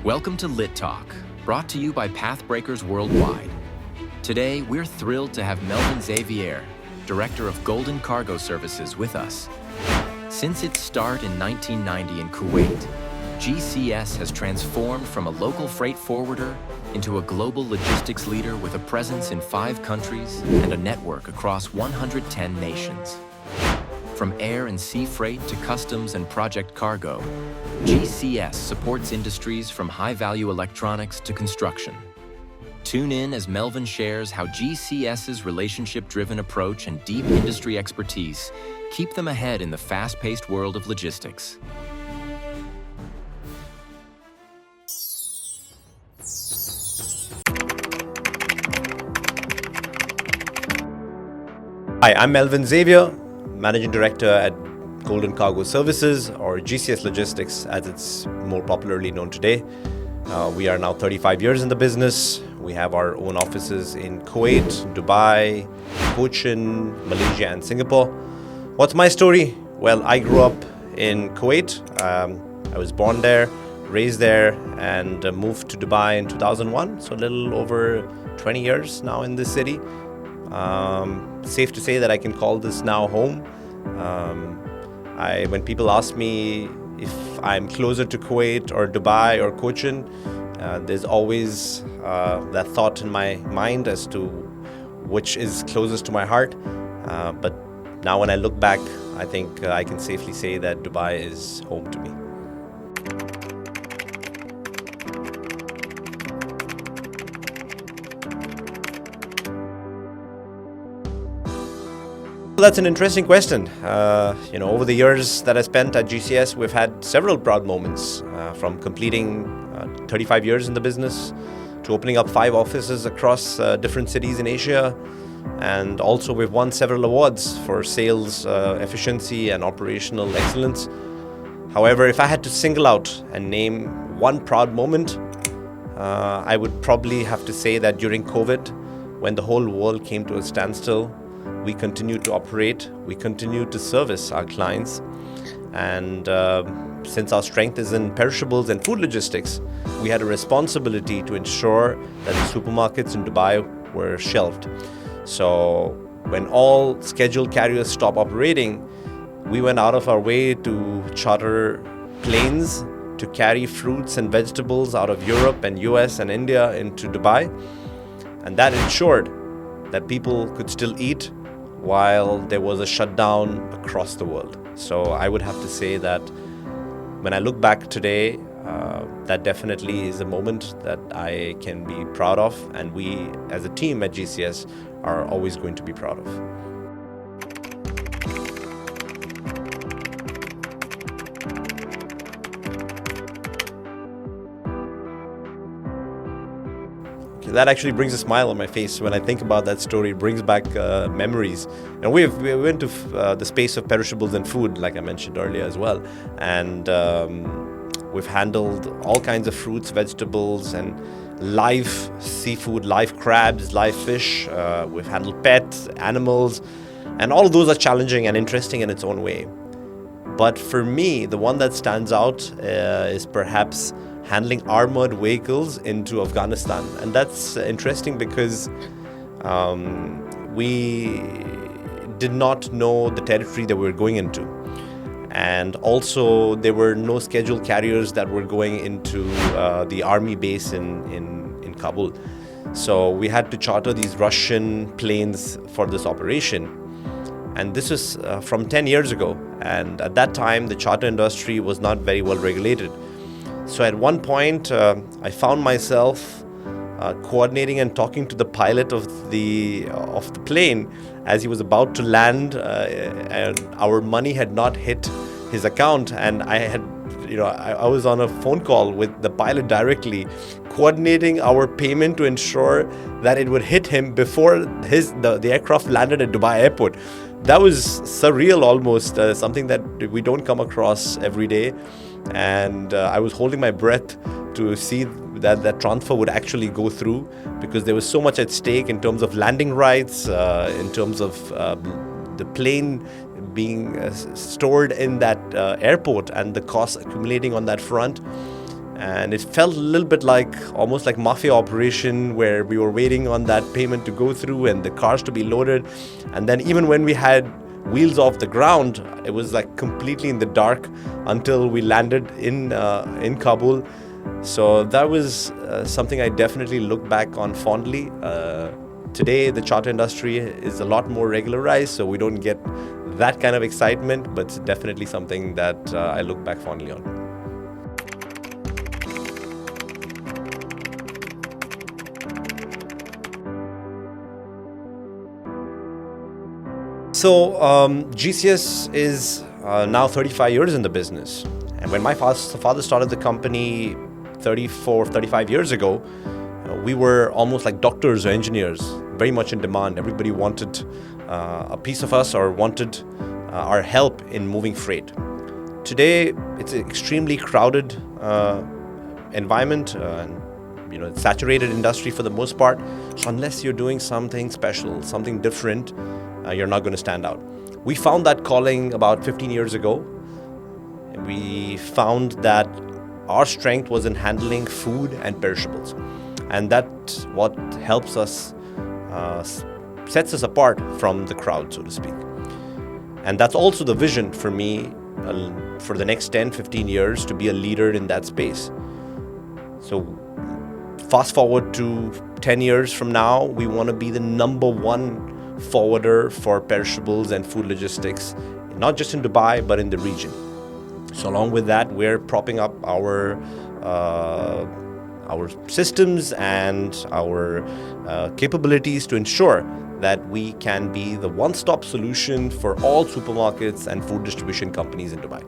Welcome to Lit Talk, brought to you by Pathbreakers Worldwide. Today, we're thrilled to have Melvin Xavier, Director of Golden Cargo Services, with us. Since its start in 1990 in Kuwait, GCS has transformed from a local freight forwarder into a global logistics leader with a presence in 5 countries and a network across 110 nations. From air and sea freight to customs and project cargo, GCS supports industries from high-value electronics to construction. Tune in as Melvin shares how GCS's relationship-driven approach and deep industry expertise keep them ahead in the fast-paced world of logistics. Hi, I'm Melvin Xavier, Managing Director at Golden Cargo Services, or GCS Logistics as it's more popularly known today. We are now 35 years in the business. We have our own offices in Kuwait, Dubai, Cochin, Malaysia and Singapore. What's my story? Well, I grew up in Kuwait. I was born there, raised there, and moved to Dubai in 2001, so a little over 20 years now in this city. Safe to say that I can call this now home. When people ask me if I'm closer to Kuwait or Dubai or Cochin, there's always that thought in my mind as to which is closest to my heart. But now when I look back, I think I can safely say that Dubai is home to me. That's an interesting question. Over the years that I spent at GCS, we've had several proud moments, from completing 35 years in the business to opening up 5 offices across different cities in Asia. And also we've won several awards for sales efficiency and operational excellence. However, if I had to single out and name one proud moment, I would probably have to say that during COVID, when the whole world came to a standstill, we continued to operate, we continued to service our clients. And since our strength is in perishables and food logistics, we had a responsibility to ensure that the supermarkets in Dubai were shelved. So when all scheduled carriers stopped operating, we went out of our way to charter planes to carry fruits and vegetables out of Europe and US and India into Dubai. And that ensured that people could still eat while there was a shutdown across the world. So I would have to say that when I look back today, that definitely is a moment that I can be proud of, and we as a team at GCS are always going to be proud of. That actually brings a smile on my face when I think about that story. It brings back memories. And we went to the space of perishables and food, like I mentioned earlier as well. And we've handled all kinds of fruits, vegetables, and live seafood, live crabs, live fish. We've handled pets, animals, and all of those are challenging and interesting in its own way. But for me, the one that stands out is perhaps handling armored vehicles into Afghanistan. And that's interesting because we did not know the territory that we were going into. And also there were no scheduled carriers that were going into the army base in Kabul. So we had to charter these Russian planes for this operation. And this was from 10 years ago. And at that time, the charter industry was not very well regulated. So at one point, I found myself coordinating and talking to the pilot of the plane as he was about to land, and our money had not hit his account, and I was on a phone call with the pilot directly, coordinating our payment to ensure that it would hit him before the aircraft landed at Dubai airport. That was surreal almost, something that we don't come across every day. And I was holding my breath to see that transfer would actually go through, because there was so much at stake in terms of landing rights, in terms of the plane being stored in that airport and the costs accumulating on that front. And it felt a little bit like almost like mafia operation, where we were waiting on that payment to go through and the cars to be loaded. And then even when we had wheels off the ground, it was like completely in the dark until we landed in Kabul. So that was something I definitely look back on fondly. Today, the charter industry is a lot more regularized, so we don't get that kind of excitement, but it's definitely something that I look back fondly on. So GCS is now 35 years in the business. And when my father started the company 35 years ago, we were almost like doctors or engineers, very much in demand. Everybody wanted a piece of us or wanted our help in moving freight. Today, it's an extremely crowded environment, and saturated industry for the most part. So unless you're doing something special, something different, you're not going to stand out. We found that calling about 15 years ago. We found that our strength was in handling food and perishables. And that's what helps us, sets us apart from the crowd, so to speak. And that's also the vision for me for the next 10, 15 years, to be a leader in that space. So fast forward to 10 years from now, we want to be the number one forwarder for perishables and food logistics, not just in Dubai, but in the region. So along with that, we're propping up our systems and our capabilities to ensure that we can be the one-stop solution for all supermarkets and food distribution companies in Dubai.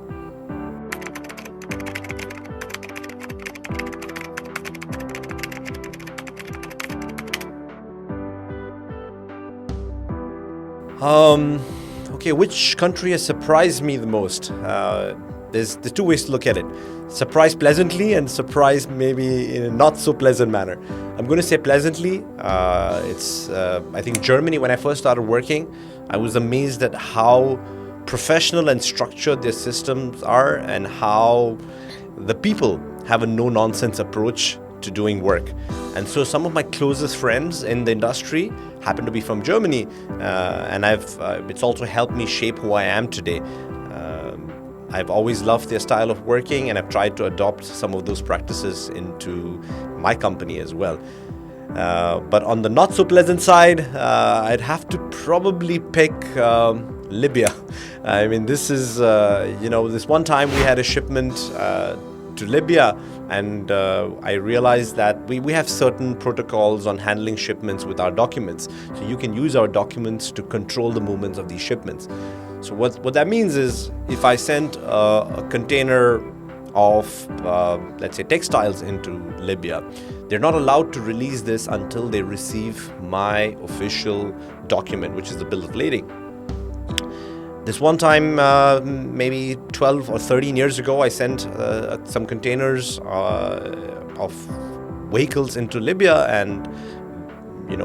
Okay, which country has surprised me the most? There's two ways to look at it. Surprised pleasantly and surprised maybe in a not so pleasant manner. I'm going to say pleasantly. I think Germany, when I first started working, I was amazed at how professional and structured their systems are and how the people have a no-nonsense approach to doing work. And so some of my closest friends in the industry happen to be from Germany, and it's also helped me shape who I am today. I've always loved their style of working, and I've tried to adopt some of those practices into my company as well. But on the not so pleasant side, I'd have to probably pick Libya. I mean, this is, this one time we had a shipment to Libya, and I realized that we have certain protocols on handling shipments with our documents. So you can use our documents to control the movements of these shipments. So what that means is, if I sent a container of, let's say, textiles into Libya, they're not allowed to release this until they receive my official document, which is the bill of lading. This one time, maybe 12 or 13 years ago, I sent some containers of vehicles into Libya, and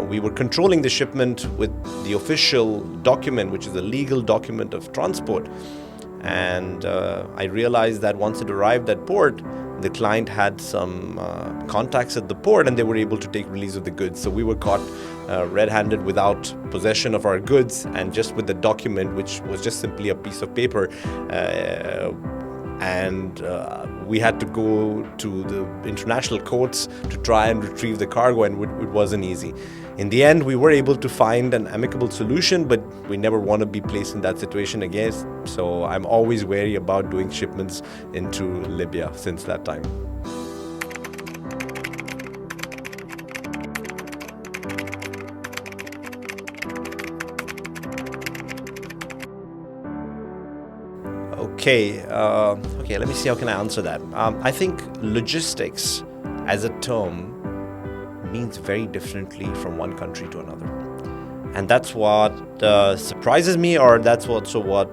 we were controlling the shipment with the official document, which is a legal document of transport. And I realized that once it arrived at port, the client had some contacts at the port, and they were able to take release of the goods. So we were caught red-handed without possession of our goods, and just with the document, which was just simply a piece of paper. And we had to go to the international courts to try and retrieve the cargo, and it wasn't easy. In the end, we were able to find an amicable solution, but we never want to be placed in that situation again. So I'm always wary about doing shipments into Libya since that time. Okay, let me see how can I answer that. I think logistics as a term means very differently from one country to another. And that's what surprises me, or that's also what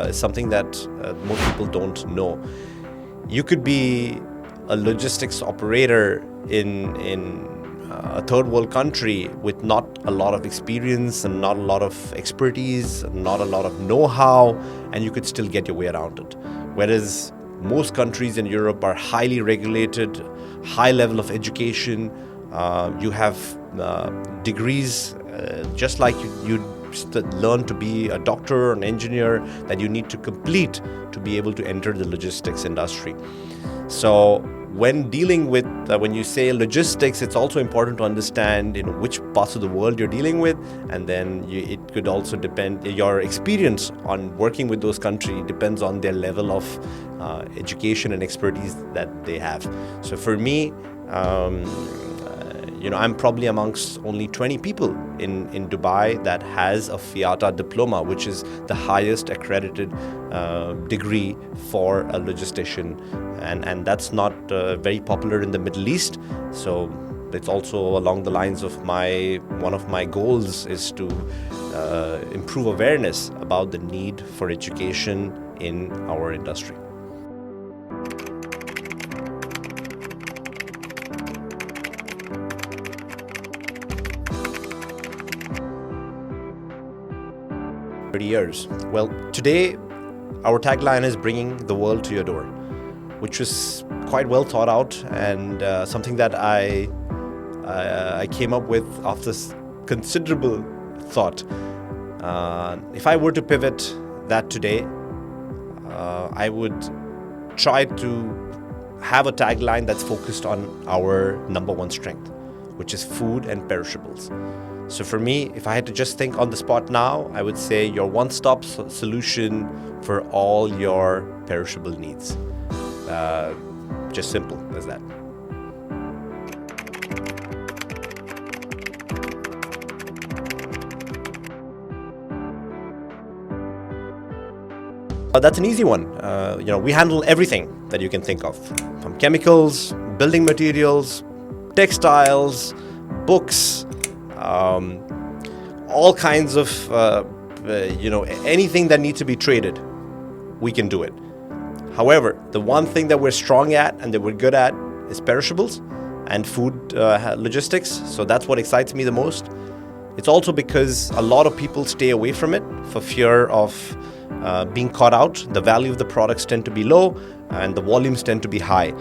is something that most people don't know. You could be a logistics operator in a third world country with not a lot of experience and not a lot of expertise, not a lot of know-how, and you could still get your way around it. Whereas Most countries in Europe are highly regulated, high level of education. You have degrees, just like you learn to be a doctor or an engineer, that you need to complete to be able to enter the logistics industry. So when dealing with, when you say logistics, it's also important to understand, which parts of the world you're dealing with, and then it could also depend, your experience on working with those countries depends on their level of education and expertise that they have. So for me, I'm probably amongst only 20 people in Dubai that has a FIATA diploma, which is the highest accredited degree for a logistician. And that's not very popular in the Middle East. So it's also along the lines of one of my goals is to improve awareness about the need for education in our industry. Years. Well, today our tagline is bringing the world to your door, which was quite well thought out, and something that I came up with after considerable thought. If I were to pivot that today, I would try to have a tagline that's focused on our number one strength, which is food and perishables. So for me, if I had to just think on the spot now, I would say your one-stop solution for all your perishable needs. Just simple as that. That's an easy one. We handle everything that you can think of, from chemicals, building materials, textiles, books, all kinds of, anything that needs to be traded, we can do it. However, the one thing that we're strong at and that we're good at is perishables and food logistics. So that's what excites me the most. It's also because a lot of people stay away from it for fear of being caught out. The value of the products tend to be low and the volumes tend to be high.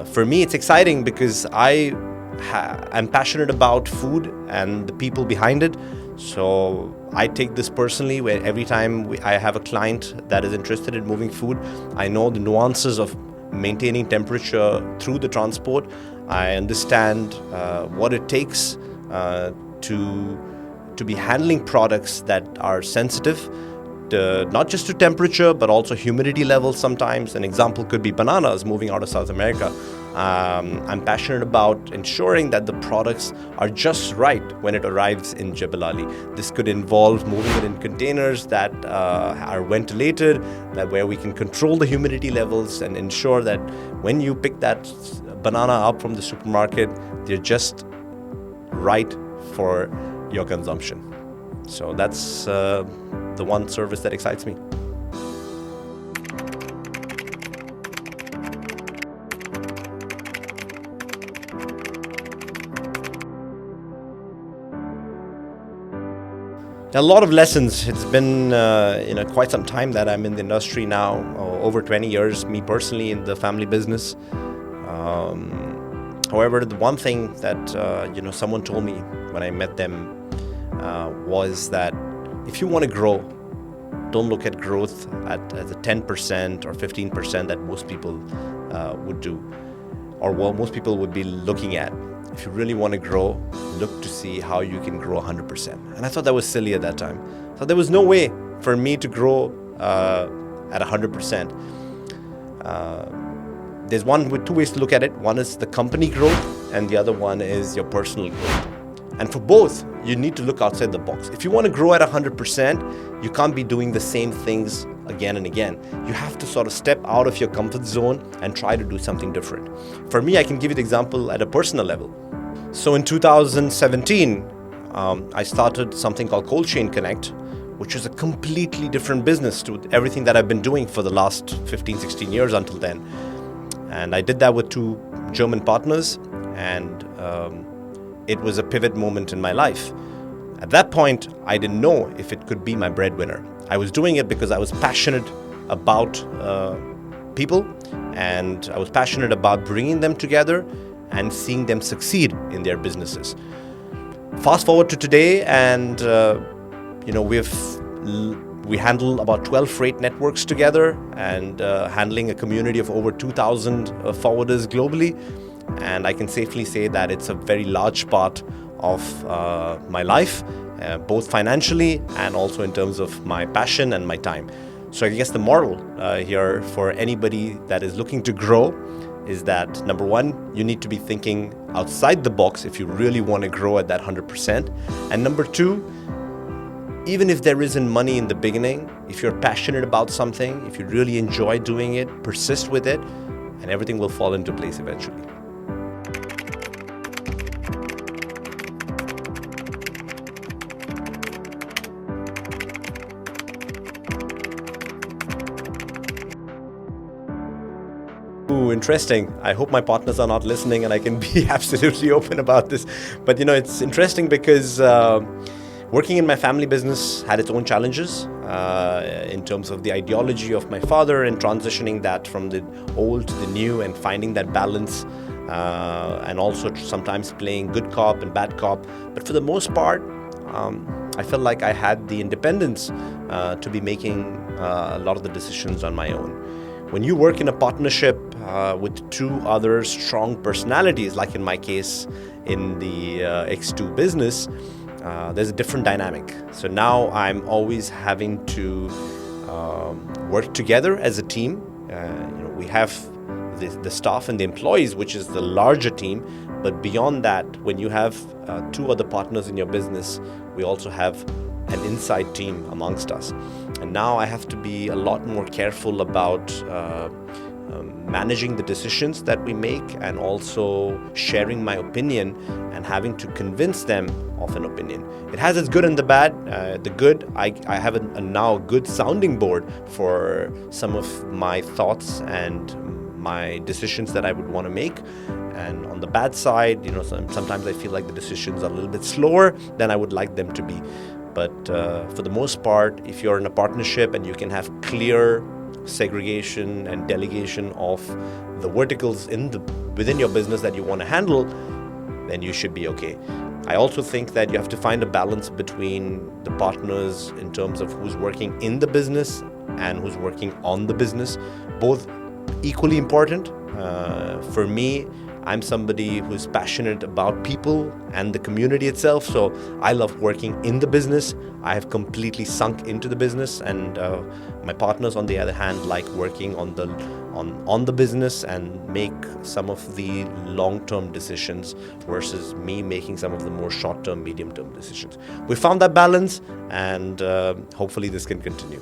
For me, it's exciting because I'm passionate about food and the people behind it. So I take this personally, where every time I have a client that is interested in moving food, I know the nuances of maintaining temperature through the transport. I understand what it takes to be handling products that are sensitive, not just to temperature, but also humidity levels sometimes. An example could be bananas moving out of South America. I'm passionate about ensuring that the products are just right when it arrives in Jebel Ali. This could involve moving it in containers that are ventilated, where we can control the humidity levels and ensure that when you pick that banana up from the supermarket, they're just right for your consumption. So that's the one service that excites me. A lot of lessons. It's been quite some time that I'm in the industry now, over 20 years, me personally in the family business. However, the one thing that someone told me when I met them was that if you want to grow, don't look at growth at the 10% or 15% that most people would do, or what most people would be looking at. If you really want to grow, look to see how you can grow 100%. And I thought that was silly at that time. I thought there was no way for me to grow at 100%. There's two ways to look at it. One is the company growth, and the other one is your personal growth. And for both, you need to look outside the box. If you want to grow at 100%, you can't be doing the same things again and again. You have to sort of step out of your comfort zone and try to do something different. For me, I can give you the example at a personal level. So in 2017, I started something called Cold Chain Connect, which is a completely different business to everything that I've been doing for the last 15, 16 years until then. And I did that with 2 German partners, and it was a pivot moment in my life. At that point, I didn't know if it could be my breadwinner. I was doing it because I was passionate about people, and I was passionate about bringing them together and seeing them succeed in their businesses. Fast forward to today, and we handle about 12 freight networks together, and handling a community of over 2,000 forwarders globally. And I can safely say that it's a very large part of my life, both financially and also in terms of my passion and my time. So I guess the moral here for anybody that is looking to grow is that, number one, you need to be thinking outside the box if you really want to grow at that 100%. And number two, even if there isn't money in the beginning, if you're passionate about something, if you really enjoy doing it, persist with it, and everything will fall into place eventually. Ooh, interesting. I hope my partners are not listening and I can be absolutely open about this. But it's interesting because working in my family business had its own challenges in terms of the ideology of my father and transitioning that from the old to the new and finding that balance, and also sometimes playing good cop and bad cop. But for the most part, I felt like I had the independence to be making a lot of the decisions on my own. When you work in a partnership with two other strong personalities, like in my case in the X2 business, there's a different dynamic. So now I'm always having to work together as a team. We have the staff and the employees, which is the larger team. But beyond that, when you have two other partners in your business, we also have an inside team amongst us. And now I have to be a lot more careful about managing the decisions that we make, and also sharing my opinion and having to convince them of an opinion. It has its good and the bad. The good, I have now a good sounding board for some of my thoughts and my decisions that I would want to make. And on the bad side, sometimes I feel like the decisions are a little bit slower than I would like them to be. But for the most part, if you're in a partnership and you can have clear segregation and delegation of the verticals within your business that you want to handle, then you should be okay. I also think that you have to find a balance between the partners in terms of who's working in the business and who's working on the business. Both equally important. For me, I'm somebody who's passionate about people and the community itself, so I love working in the business. I have completely sunk into the business, and my partners, on the other hand, like working on the business and make some of the long-term decisions versus me making some of the more short-term, medium-term decisions. We found that balance, and hopefully this can continue.